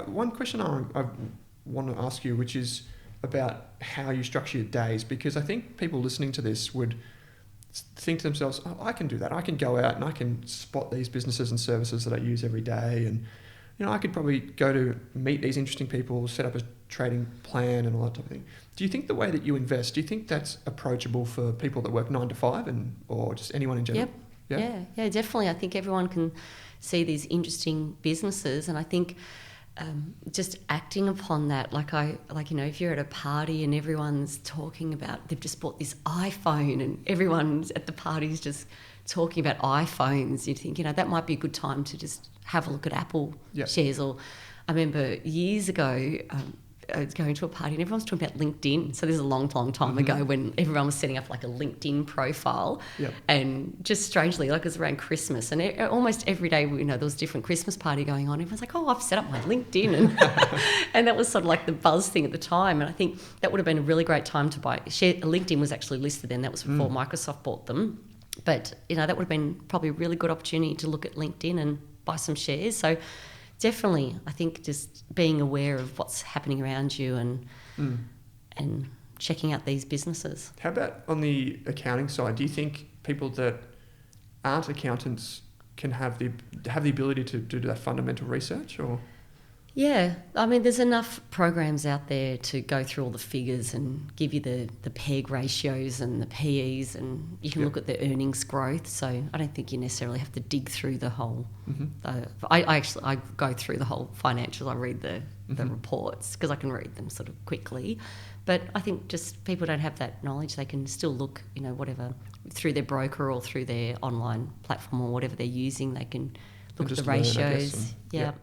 One question I want to ask you, which is about how you structure your days, because I think people listening to this would think to themselves, oh, I can do that. I can go out and I can spot these businesses and services that I use every day, and I could probably go to meet these interesting people, set up a trading plan and all that type of thing. Do you think the way that you invest, do you think that's approachable for people that work 9 to 5 or just anyone in general? Yep. Yeah, definitely. I think everyone can see these interesting businesses, and I think just acting upon that, if you're at a party and everyone's talking about they've just bought this iPhone and everyone's at the party's just talking about iPhones, you think, that might be a good time to just have a look at Apple shares. Or I remember years ago, I was going to a party and everyone's talking about LinkedIn. So this is a long time ago when everyone was setting up like a LinkedIn profile. Yep. And just strangely, it was around Christmas, and almost every day, there was a different Christmas party going on. Everyone's like, oh, I've set up my LinkedIn. And that was sort of like the buzz thing at the time. And I think that would have been a really great time to buy. LinkedIn was actually listed then. That was before Microsoft bought them. But, that would have been probably a really good opportunity to look at LinkedIn and buy some shares. So definitely, I think just being aware of what's happening around you and checking out these businesses. How about on the accounting side? Do you think people that aren't accountants can have the ability to do that fundamental research? Or yeah, there's enough programs out there to go through all the figures and give you the PEG ratios and the PEs, and you can look at the earnings growth. So I don't think you necessarily have to dig through the whole. I go through the whole financials. I read the reports because I can read them sort of quickly. But I think just people don't have that knowledge. They can still look, whatever, through their broker or through their online platform or whatever they're using. They can look at the ratios. Yeah.